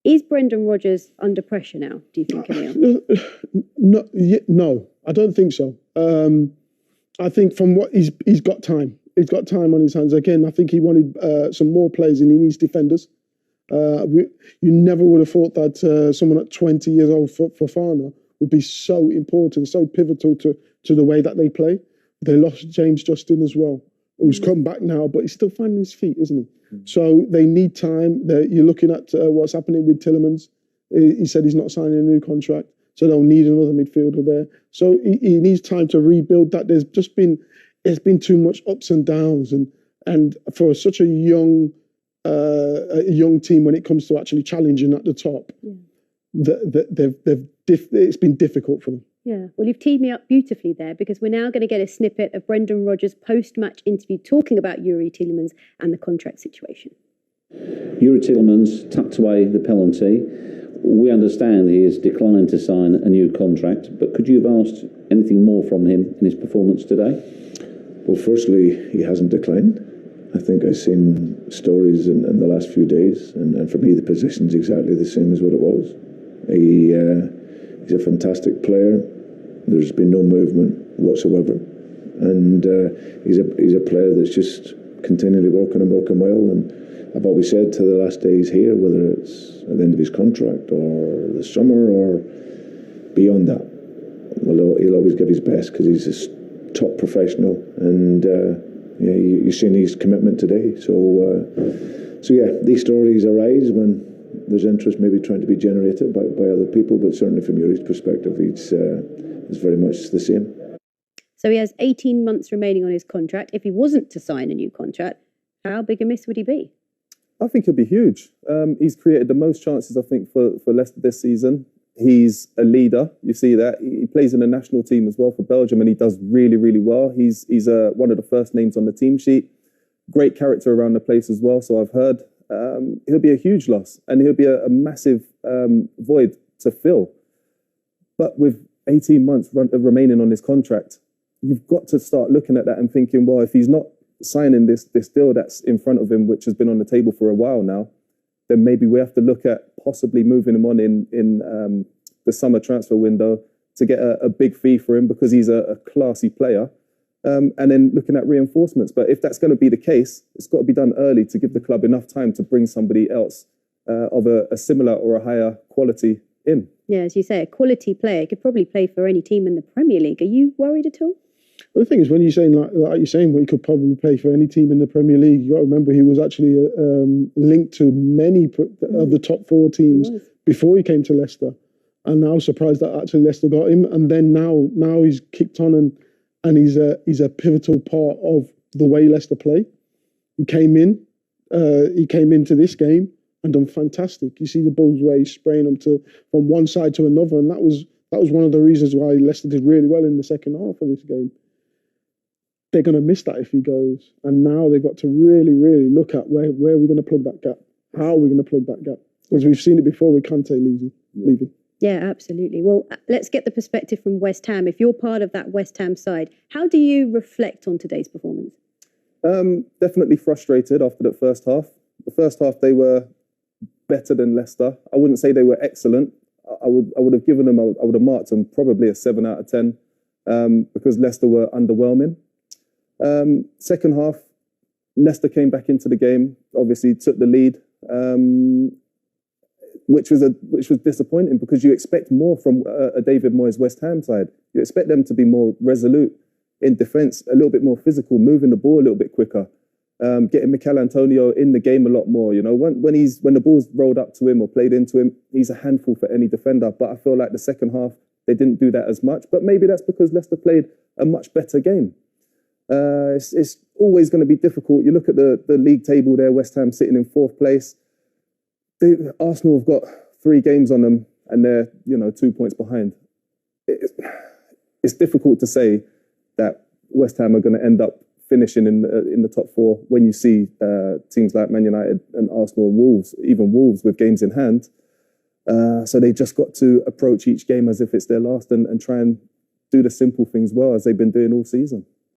Is Brendan Rodgers under pressure now, do you think, Emile? No, I don't think so. I think from what he's got time. He's got time on his hands. Again, I think he wanted some more players and he needs defenders. You never would have thought that someone at 20 years old for Fana would be so important, so pivotal to the way that they play. They lost James Justin as well, who's come back now, but he's still finding his feet, isn't he? So they need time. You're looking at what's happening with Tielemans. He said he's not signing a new contract, so they'll need another midfielder there. So he needs time to rebuild that. There's been too much ups and downs, and for such a young team when it comes to actually challenging at the top, it's been difficult for them. Yeah, well, you've teed me up beautifully there, because we're now going to get a snippet of Brendan Rodgers' post-match interview talking about Youri Tielemans and the contract situation. Youri Tielemans tucked away the penalty. We understand he has declined to sign a new contract, but could you have asked anything more from him in his performance today? Well, firstly, he hasn't declined. I think I've seen stories in the last few days, and for me the position's exactly the same as what it was. He's a fantastic player. There's been no movement whatsoever, and he's a player that's just continually working well. And I've always said to the last days here, whether it's at the end of his contract or the summer or beyond that, well, he'll always give his best, because he's a top professional, and you've seen his commitment today. So yeah, these stories arise when there's interest maybe trying to be generated by other people, but certainly from Youri's perspective, it's very much the same. So he has 18 months remaining on his contract. If he wasn't to sign a new contract, how big a miss would he be? I think he'll be huge. He's created the most chances, I think, for Leicester this season. He's a leader. You see that. He plays in the national team as well for Belgium, and he does really, really well. He's one of the first names on the team sheet. Great character around the place as well, so I've heard. He'll be a huge loss, and he'll be a massive void to fill. But with 18 months remaining on his contract, you've got to start looking at that and thinking, well, if he's not signing this deal that's in front of him, which has been on the table for a while now, then maybe we have to look at possibly moving him on in the summer transfer window to get a big fee for him, because he's a classy player. And then looking at reinforcements. But if that's going to be the case, it's got to be done early to give the club enough time to bring somebody else of a similar or a higher quality in. Yeah, as you say, a quality player could probably play for any team in the Premier League. Are you worried at all? Well, the thing is, when you're saying like you're saying, well, he could probably play for any team in the Premier League. You got to remember he was actually linked to many of the top 4 teams before he came to Leicester, and now surprised that actually Leicester got him. And then now he's kicked on and he's a pivotal part of the way Leicester play. He came into this game and done fantastic. You see the balls where he's spraying them from one side to another, and that was one of the reasons why Leicester did really well in the second half of this game. They're going to miss that if he goes, and now they've got to really, really look at where are we going to plug that gap? How are we going to plug that gap? Because we've seen it before with Kante leaving. Yeah, absolutely. Well, let's get the perspective from West Ham. If you're part of that West Ham side, how do you reflect on today's performance? Definitely frustrated after the first half. The first half, they were better than Leicester. I wouldn't say they were excellent. I would have given them, I would have marked them probably a 7 out of 10 because Leicester were underwhelming. Second half, Leicester came back into the game, obviously took the lead, which was disappointing, because you expect more from a David Moyes West Ham side. You expect them to be more resolute in defence, a little bit more physical, moving the ball a little bit quicker, getting Mikel Antonio in the game a lot more. You know, when the ball's rolled up to him or played into him, he's a handful for any defender. But I feel like the second half they didn't do that as much. But maybe that's because Leicester played a much better game. It's always going to be difficult. You look at the league table there, West Ham sitting in 4th place. Arsenal have got 3 games on them and they're 2 points behind. It's difficult to say that West Ham are going to end up finishing in the top 4 when you see teams like Man United and Arsenal and Wolves, even Wolves with games in hand. So they just got to approach each game as if it's their last and try and do the simple things well, as they've been doing all season.